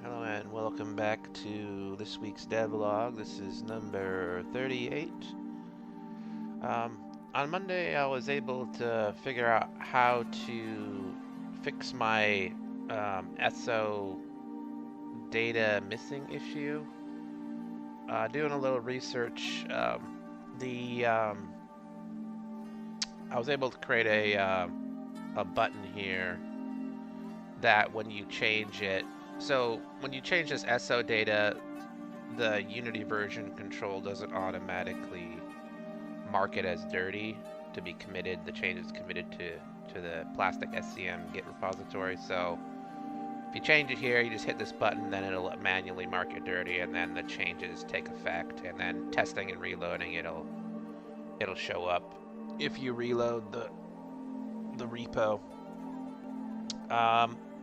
Hello and welcome back to this week's devlog. This is number 38. On Monday, I was able to figure out how to fix my SO data missing issue. Doing a little research, I was able to create a button here that when you change it. So when you change this SO data, the Unity version control doesn't automatically mark it as dirty to be committed. The change is committed to the plastic SCM Git repository. So if you change it here, you just hit this button, then it'll manually mark it dirty, and then the changes take effect. And then testing and reloading, it'll show up if you reload the repo.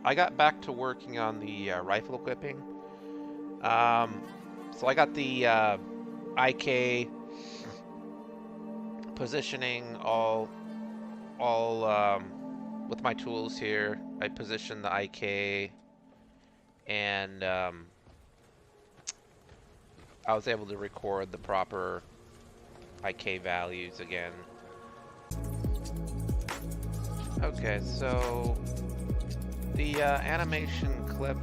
I got back to working on the rifle equipping. So I got the IK positioning all with my tools here. I positioned the IK, and I was able to record the proper IK values again. Okay, so the animation clip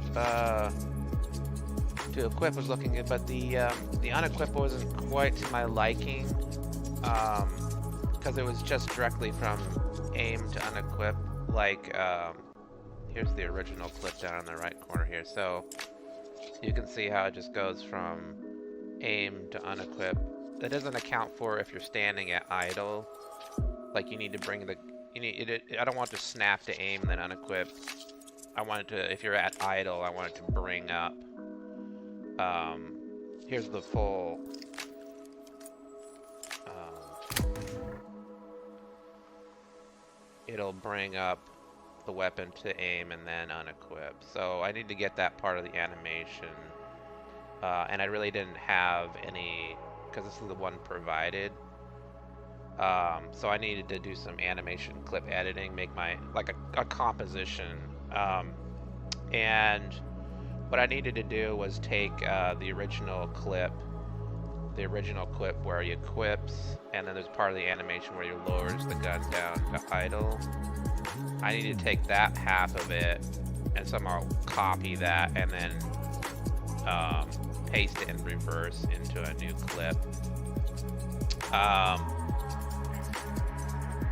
to equip was looking good, but the unequip wasn't quite to my liking, because it was just directly from aim to unequip. Like, here's the original clip down in the right corner here. So you can see how it just goes from aim to unequip. That doesn't account for if you're standing at idle. Like, you need to bring the I don't want to snap to aim then unequip. I want it to, if you're at idle, I want it to bring up. Here's the full. It'll bring up the weapon to aim and then unequip. So I need to get that part of the animation. And I really didn't have any, because this is the one provided. So I needed to do some animation clip editing, make my, like a composition. And what I needed to do was take the original clip where he equips, and then there's part of the animation where he lowers the gun down to idle. I need to take that half of it and somehow copy that and then paste it in reverse into a new clip.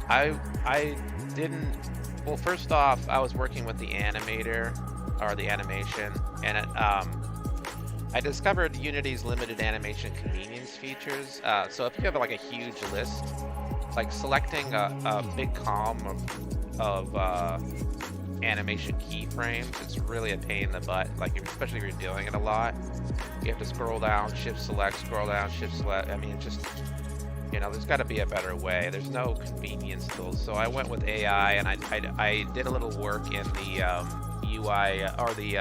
I didn't. Well, first off, I was working with the animator, or the animation, and I discovered Unity's limited animation convenience features. So if you have like a huge list, like selecting a big column of animation keyframes, it's really a pain in the butt. Like, especially if you're doing it a lot, you have to scroll down, shift select, scroll down, shift select. I mean, it just, you know, there's got to be a better way. There's no convenience tools. So I went with AI, and I did a little work in the UI, or the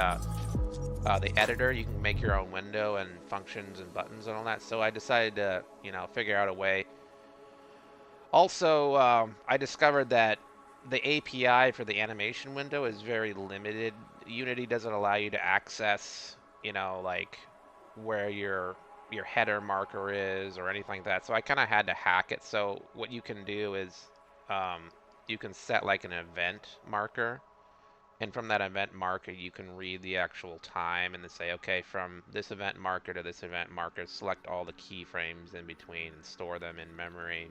editor. You can make your own window and functions and buttons and all that. So I decided to, you know, figure out a way. Also, I discovered that the API for the animation window is very limited. Unity doesn't allow you to access, you know, like where your header marker is or anything like that. So I kind of had to hack it. So what you can do is you can set like an event marker, and from that event marker you can read the actual time and then say, okay, from this event marker to this event marker, select all the keyframes in between and store them in memory.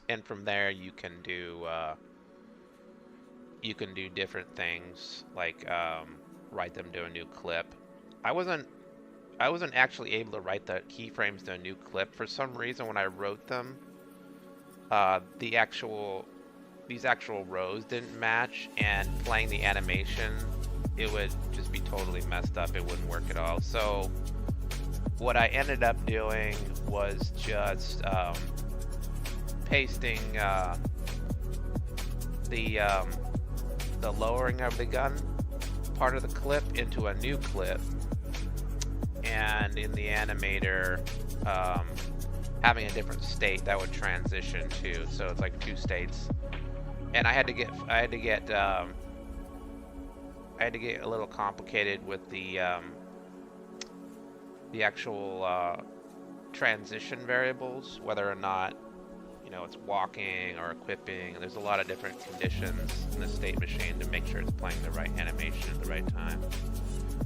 And from there you can do different things, like write them to a new clip. I wasn't actually able to write the keyframes to a new clip. For some reason, when I wrote them, these actual rows didn't match, and playing the animation, it would just be totally messed up. It wouldn't work at all. So what I ended up doing was just pasting the lowering of the gun part of the clip into a new clip, and in the animator having a different state that would transition to. So it's like two states, and I had to get I had to get a little complicated with the actual transition variables, whether or not, you know, it's walking or equipping. There's a lot of different conditions in the state machine to make sure it's playing the right animation at the right time.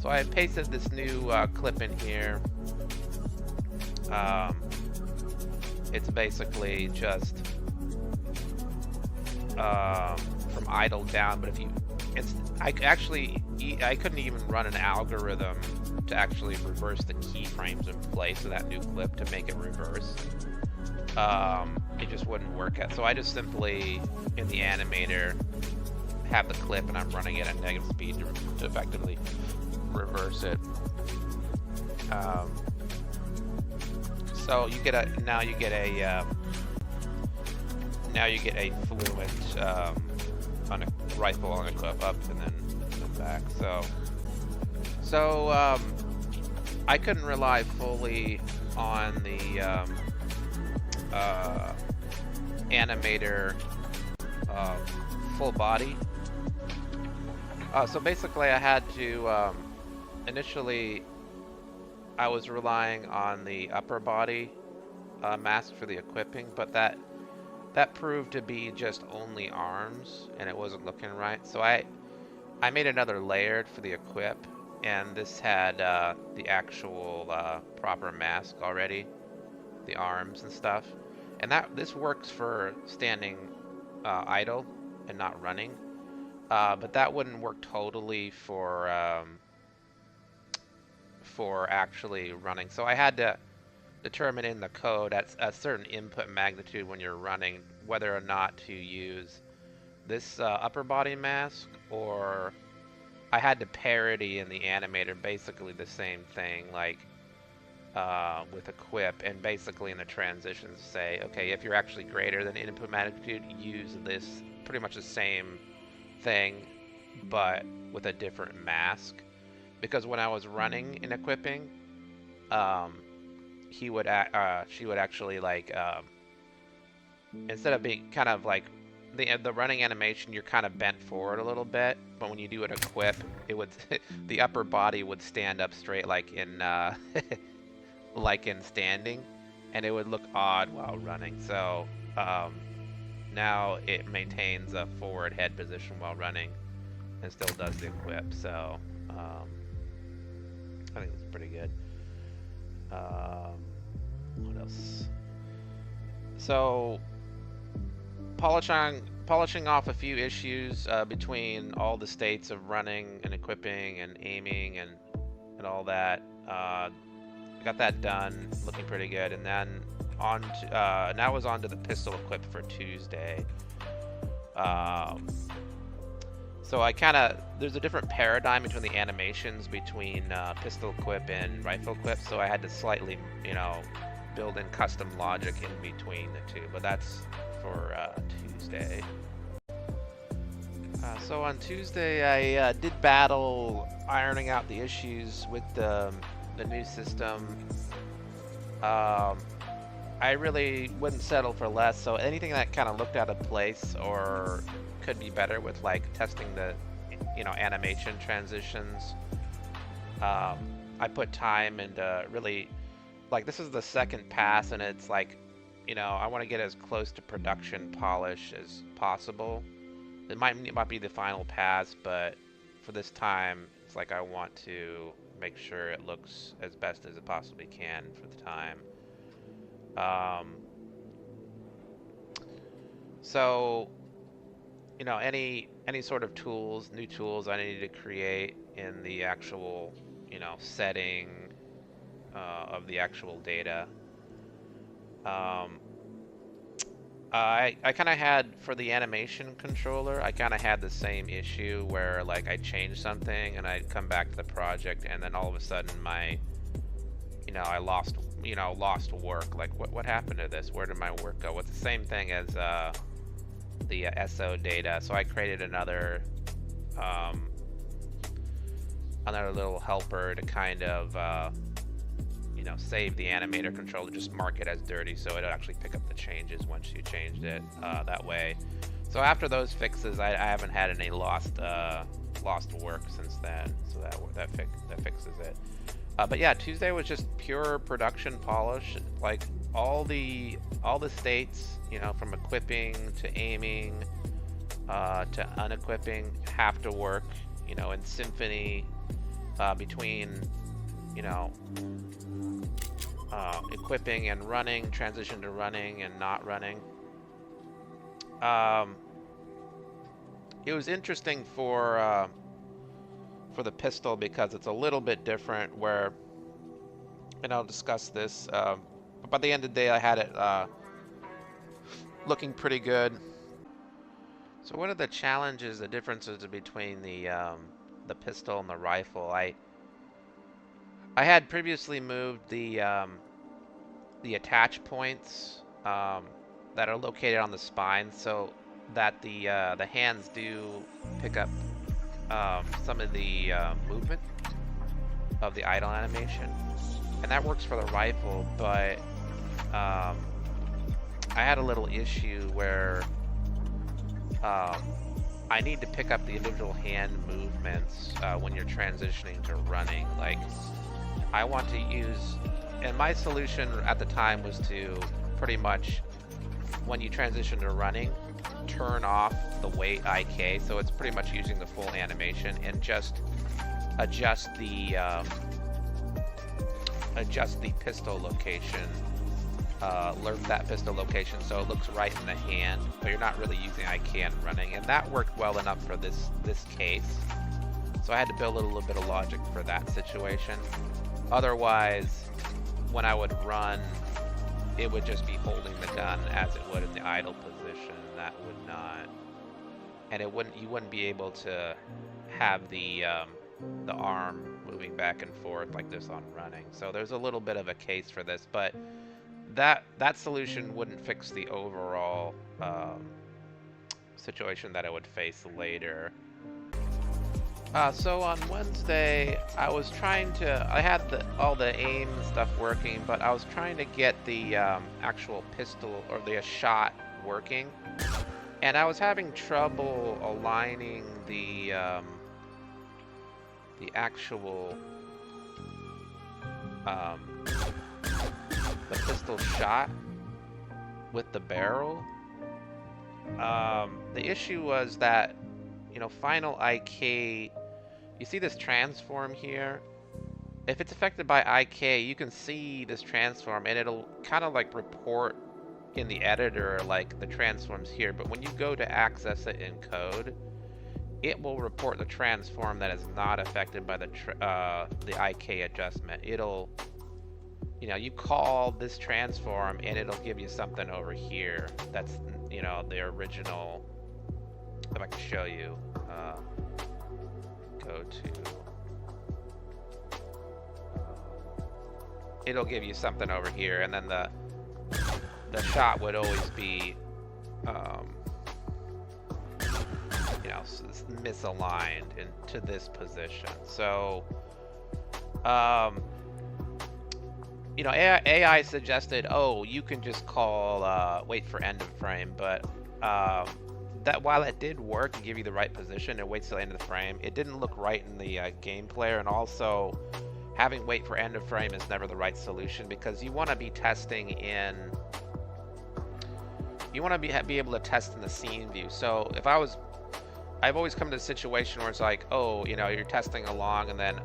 So I pasted this new clip in here. It's basically just from idle down, but if you, I couldn't even run an algorithm to actually reverse the keyframes in place of that new clip to make it reverse. It just wouldn't work out. So I just simply, in the animator, have the clip and I'm running it at negative speed to effectively reverse it. So you get a fluent on a rifle on a clip up and then back. So I couldn't rely fully on the animator full body. So basically I had to initially I was relying on the upper body mask for the equipping, but that proved to be just only arms and it wasn't looking right. So I made another layered for the equip, and this had the actual proper mask already, the arms and stuff. And this works for standing idle and not running, but that wouldn't work totally for actually running. So I had to determine in the code at a certain input magnitude when you're running whether or not to use this upper body mask, or I had to parity in the animator basically the same thing, like with equip, and basically in the transitions say, okay, if you're actually greater than input magnitude, use this, pretty much the same thing but with a different mask. Because when I was running and equipping, she would actually, like, instead of being kind of like the running animation, you're kind of bent forward a little bit, but when you do an equip, it would the upper body would stand up straight, like in like in standing, and it would look odd while running. So now it maintains a forward head position while running and still does the equip. So I think it's pretty good. What else? So polishing off a few issues between all the states of running and equipping and aiming and all that. Got that done, looking pretty good, and then on to, now was on to the pistol equip for Tuesday. So I there's a different paradigm between the animations between pistol equip and rifle equip, so I had to slightly, you know, build in custom logic in between the two, but that's for Tuesday. So on Tuesday I did battle ironing out the issues with the new system. I really wouldn't settle for less, so anything that kind of looked out of place or could be better with, like, testing the, you know, animation transitions. I put time into really, like, this is the second pass, and it's like, you know, I want to get as close to production polish as possible. It might be the final pass, but for this time, it's like I want to make sure it looks as best as it possibly can for the time. So, you know, any sort of tools, new tools I needed to create in the actual, you know, setting of the actual data. I kind of had, for the animation controller, I kind of had the same issue where, like, I changed something and I'd come back to the project and then all of a sudden my, you know, I lost work. Like, what happened to this? Where did my work go? It's the same thing as the SO data. So I created another little helper to kind of you know, save the animator controller, just mark it as dirty so it'll actually pick up the changes once you changed it that way. So after those fixes, I haven't had any lost work since then. So that fixes it. But yeah, Tuesday was just pure production polish. Like all the states, you know, from equipping to aiming to unequipping, have to work, you know, in symphony between, you know, equipping and running, transition to running and not running. It was interesting for the pistol because it's a little bit different. Where, and I'll discuss this. But by the end of the day, I had it looking pretty good. So what are the challenges, the differences between the pistol and the rifle? I had previously moved the attach points that are located on the spine, so that the hands do pick up some of the movement of the idle animation, and that works for the rifle. But I had a little issue where I need to pick up the individual hand movements when you're transitioning to running. Like, I want to use, and my solution at the time was to pretty much, when you transition to running, turn off the weight IK, so it's pretty much using the full animation, and just adjust the pistol location, alert that pistol location so it looks right in the hand, but you're not really using IK and running, and that worked well enough for this case. So I had to build a little bit of logic for that situation. Otherwise, when I would run, it would just be holding the gun as it would in the idle position. That would not, and you wouldn't be able to have the arm moving back and forth like this on running. So there's a little bit of a case for this, but that solution wouldn't fix the overall situation that I would face later. So on Wednesday, I had all the aim stuff working, but I was trying to get the actual pistol or the shot working, and I was having trouble aligning the actual the pistol shot with the barrel. The issue was that, you know, final IK, you see this transform here? If it's affected by IK, you can see this transform, and it'll kind of like report in the editor like the transforms here, but when you go to access it in code, it will report the transform that is not affected by the IK adjustment. It'll, you know, you call this transform and it'll give you something over here that's, you know, the original. If I can show you, go to, it'll give you something over here, and then the shot would always be, you know, misaligned into this position. So, you know, AI suggested, oh, you can just call wait for end of frame, but that while it did work and give you the right position, it waits till the end of the frame. It didn't look right in the game player, and also having wait for end of frame is never the right solution, because you want to be testing in. You want to be able to test in the scene view. So if I've always come to a situation where it's like, oh, you know, you're testing along, and then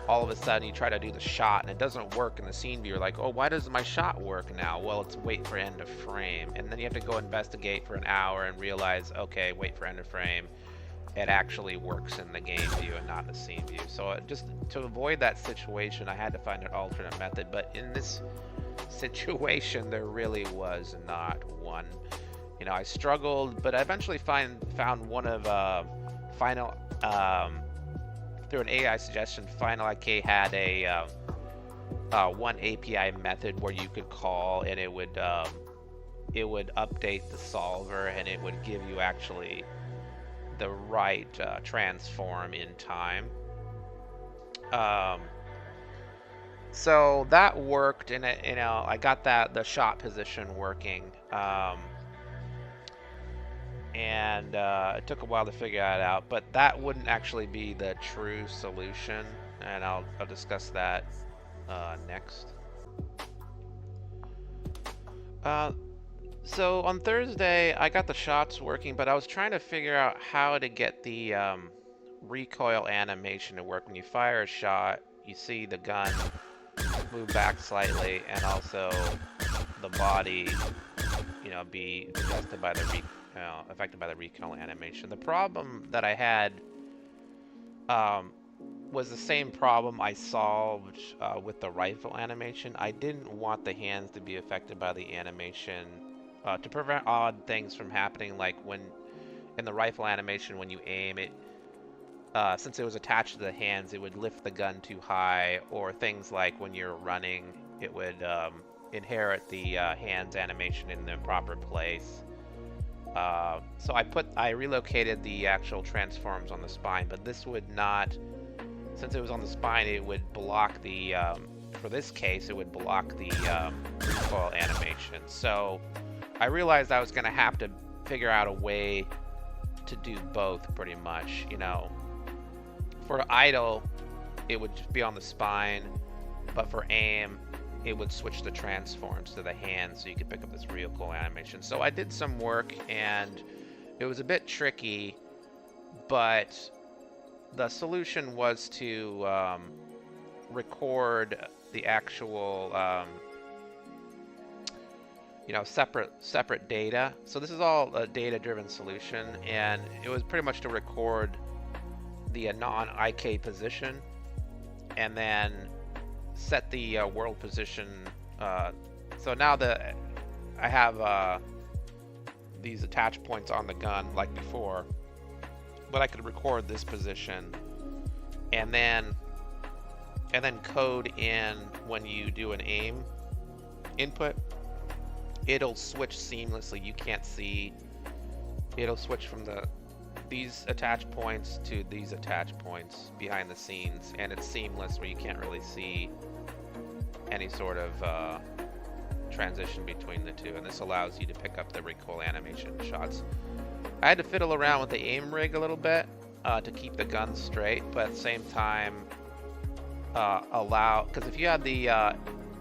all of a sudden you try to do the shot and it doesn't work in the scene view. You're like, oh, why doesn't my shot work now? Well, it's wait for end of frame. And then you have to go investigate for an hour and realize, okay, wait for end of frame. It actually works in the game view and not in the scene view. So just to avoid that situation, I had to find an alternate method. But in this situation, there really was not one. You know, I struggled, but I eventually found one of final through an AI suggestion. Final IK had a one API method where you could call, and it would update the solver, and it would give you actually the right transform in time. So that worked, and you know, I got the shot position working. and it took a while to figure that out, but that wouldn't actually be the true solution, and I'll discuss that next. So on Thursday, I got the shots working, but I was trying to figure out how to get the recoil animation to work. When you fire a shot, you see the gun move back slightly, and also the body, be adjusted by the affected by the recoil animation. The problem that I had was the same problem I solved with the rifle animation. I didn't want the hands to be affected by the animation to prevent odd things from happening, like when in the rifle animation when you aim it, since it was attached to the hands, it would lift the gun too high, or things like when you're running, it would inherit the hands animation in the proper place. So I relocated the actual transforms on the spine, but this would not, since it was on the spine, it would block the, for this case, it would block the recoil animation. So I realized I was going to have to figure out a way to do both, pretty much. For idle, it would just be on the spine, but for aim, it would switch the transforms to the hands so you could pick up this recoil animation. So I did some work, and it was a bit tricky, but the solution was to record the actual separate data. So this is all a data-driven solution, and it was pretty much to record the non-IK position, and then set the world position. So now that I have these attach points on the gun like before, but I could record this position, and then code in when you do an aim input. It'll switch seamlessly. You can't see. It'll switch from these attach points to these attach points behind the scenes, and it's seamless where you can't really see any sort of transition between the two, and this allows you to pick up the recoil animation shots. I had to fiddle around with the aim rig a little bit to keep the gun straight, but at the same time because if you had the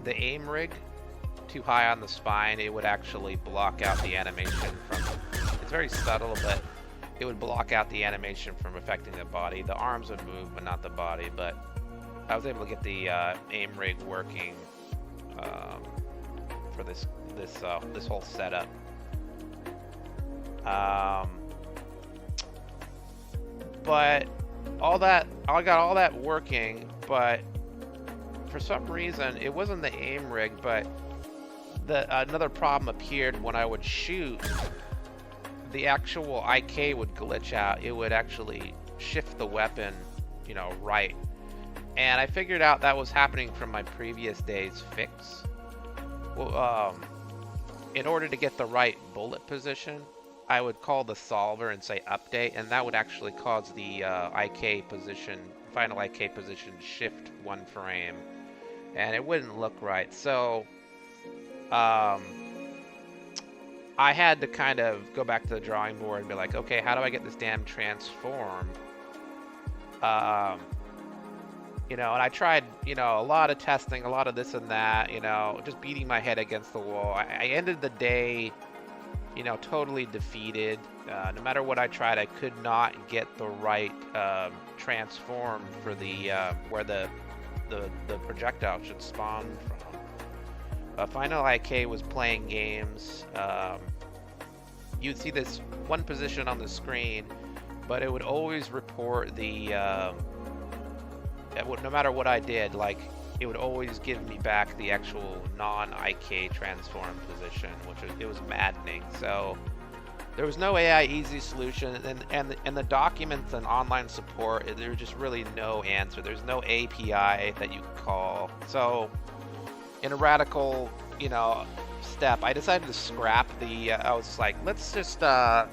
aim rig too high on the spine, it would actually block out the animation from, it's very subtle, but it would block out the animation from affecting the body. The arms would move, but not the body. But I was able to get the aim rig working for this whole setup. But I got all that working, but for some reason it wasn't the aim rig, but another problem appeared when I would shoot. The actual IK would glitch out. It would actually shift the weapon, right. And I figured out that was happening from my previous day's fix. Well, in order to get the right bullet position, I would call the solver and say update, and that would actually cause the final IK position shift one frame, and it wouldn't look right. So I had to kind of go back to the drawing board and be like, okay, how do I get this damn transform? And I tried, a lot of testing, a lot of this and that, just beating my head against the wall. I ended the day, totally defeated. No matter what I tried, I could not get the right transform for the where the projectile should spawn from. Final IK was playing games. You'd see this one position on the screen, but it would always report the no matter what I did, like, it would always give me back the actual non-IK transform position, it was maddening. So there was no AI easy solution, and the documents and online support, there was just really no answer. There's no API that you could call. So in a radical, step, I decided to scrap I was like, let's just not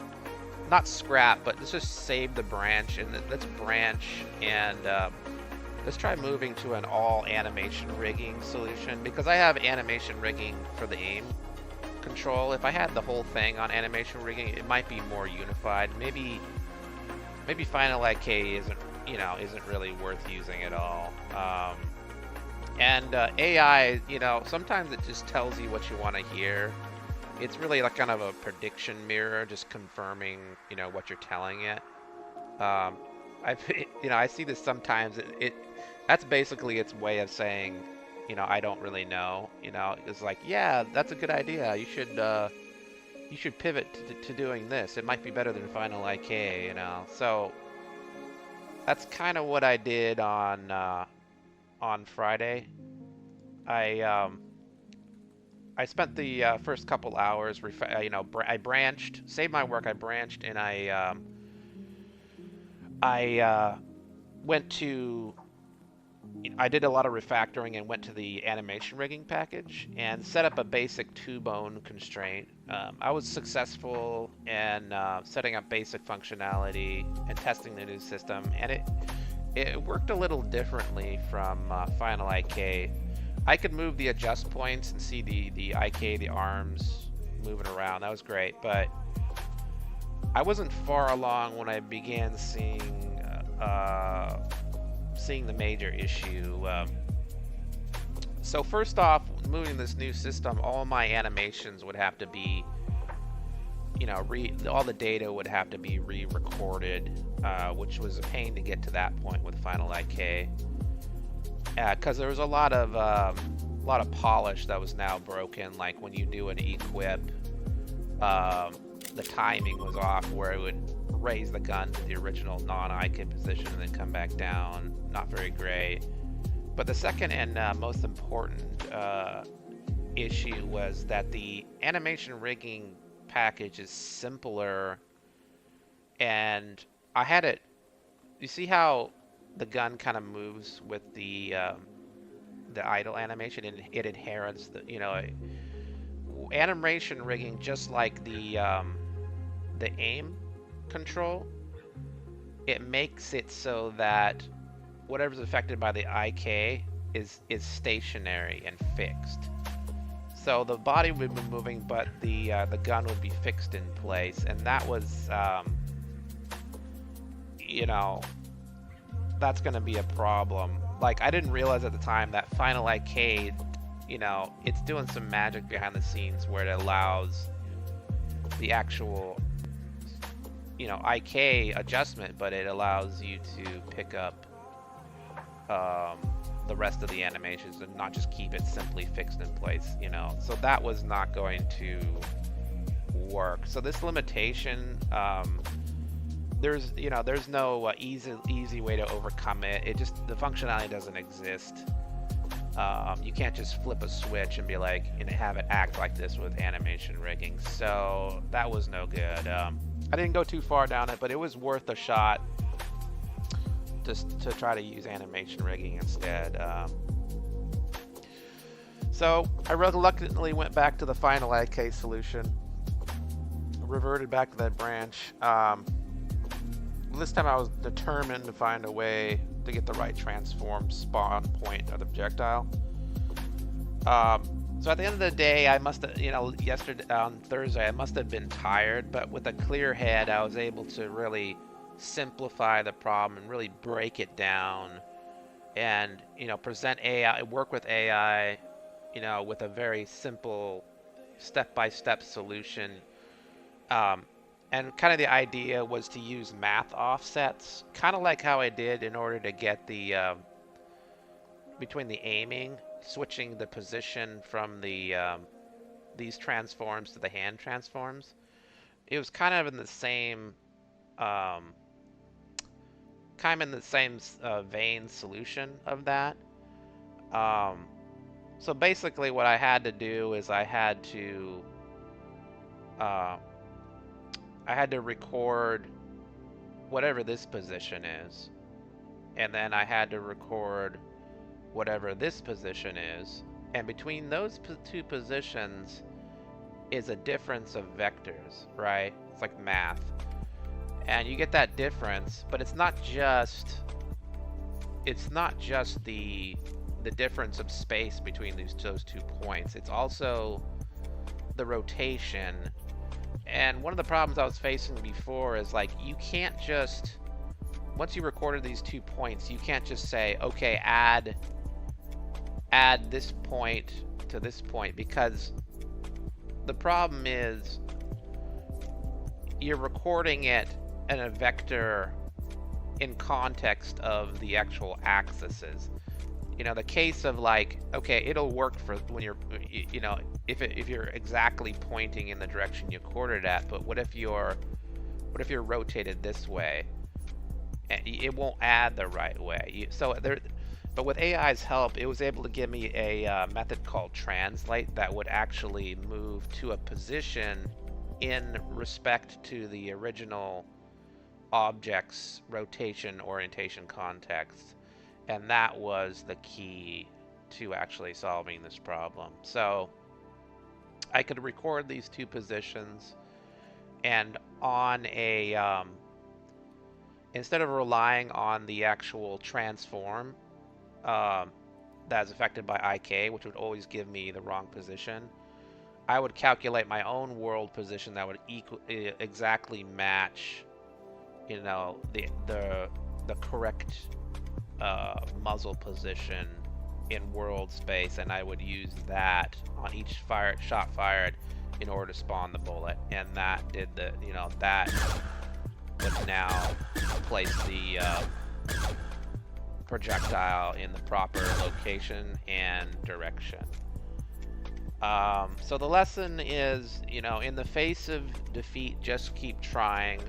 scrap, but let's just save the branch, and let's branch, and let's try moving to an all animation rigging solution, because I have animation rigging for the aim control. If I had the whole thing on animation rigging, it might be more unified. Maybe Final IK isn't really worth using at all. And AI, sometimes it just tells you what you want to hear. It's really like kind of a prediction mirror, just confirming, what you're telling it. I see this sometimes. That's basically its way of saying, I don't really know. It's like, yeah, that's a good idea. You should pivot to doing this. It might be better than Final IK. So that's kind of what I did on Friday. I spent the first couple hours, I branched, saved my work. I branched, and I did a lot of refactoring and went to the animation rigging package and set up a basic two-bone constraint. I was successful in setting up basic functionality and testing the new system, and it worked a little differently from Final IK. I could move the adjust points and see the IK, the arms moving around. That was great, but I wasn't far along when I began seeing the major issue. So first off, moving this new system, all my animations would have to be, all the data would have to be re-recorded, which was a pain to get to that point with Final IK, because there was a lot of polish that was now broken. Like when you do an equip, the timing was off, where it would raise the gun to the original non-IK position and then come back down. Not very great. But the second and most important issue was that the animation rigging package is simpler, and I had it. You see how the gun kind of moves with the idle animation, and it inherits the animation rigging, just like the aim control. It makes it so that whatever's affected by the IK is stationary and fixed. So the body would be moving, but the gun would be fixed in place, and that was that's going to be a problem. Like, I didn't realize at the time that Final IK, it's doing some magic behind the scenes where it allows the actual IK adjustment, but it allows you to pick up the rest of the animations and not just keep it simply fixed in place, so that was not going to work. So this limitation, there's no easy way to overcome it. The functionality doesn't exist. You can't just flip a switch and be like, and have it act like this with animation rigging. So that was no good. I didn't go too far down it, but it was worth a shot just to try to use animation rigging instead. So I reluctantly went back to the Final IK solution, reverted back to that branch. This time I was determined to find a way to get the right transform spawn point of the projectile. So at the end of the day, I must have, yesterday on Thursday, I must have been tired, but with a clear head, I was able to really simplify the problem and really break it down, and present AI, work with AI, with a very simple step-by-step solution. And kind of the idea was to use math offsets, kind of like how I did in order to get the between the aiming, switching the position from the these transforms to the hand transforms. It was kind of in the same vein solution of that. So basically what I had to do is I had to record whatever this position is, and then I had to record whatever this position is, and between those two positions is a difference of vectors, right? It's like math, and you get that difference, but it's not just the difference of space between those two points. It's also the rotation. And one of the problems I was facing before is like you can't just, once you recorded these 2 points, you can't just say, okay, add this point to this point, because the problem is you're recording it in a vector in context of the actual axes. You know, the case of like, okay, it'll work for when you're, you know, if you're exactly pointing in the direction you recorded at, but what if you're rotated this way? It won't add the right way. But with AI's help, it was able to give me a method called translate that would actually move to a position in respect to the original object's rotation orientation context. And that was the key to actually solving this problem. So I could record these 2 positions, and on a instead of relying on the actual transform that's affected by IK, which would always give me the wrong position, I would calculate my own world position that would exactly match, you know, the correct muzzle position in world space, and I would use that on each shot fired in order to spawn the bullet, and that did the, you know, that would now place the projectile in the proper location and direction. So the lesson is, you know, in the face of defeat, just keep trying,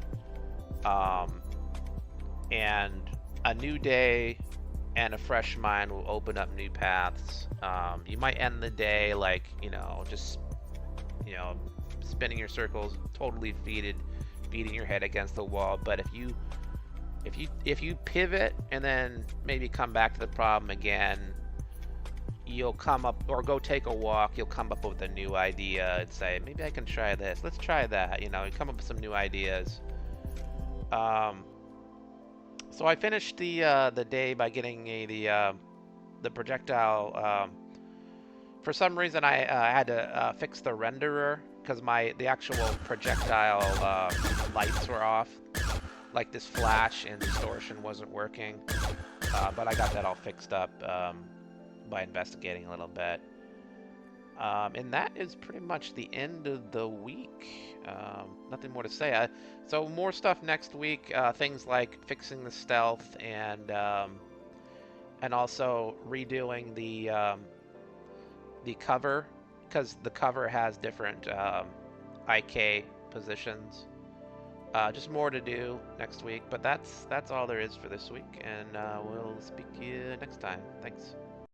and a new day and a fresh mind will open up new paths. You might end the day like, you know, just, you know, spinning your circles, totally defeated, beating your head against the wall. But if you pivot and then maybe come back to the problem again, you'll come up, or go take a walk, you'll come up with a new idea and say, maybe I can try this, let's try that, you know, you come up with some new ideas. So I finished the day by getting the projectile. For some reason, I had to fix the renderer because the actual projectile lights were off. Like this flash and distortion wasn't working, but I got that all fixed up by investigating a little bit. And that is pretty much the end of the week. Nothing more to say. So more stuff next week. Things like fixing the stealth and also redoing the cover, because the cover has different IK positions. Just more to do next week, but that's all there is for this week, and we'll speak to you next time. Thanks.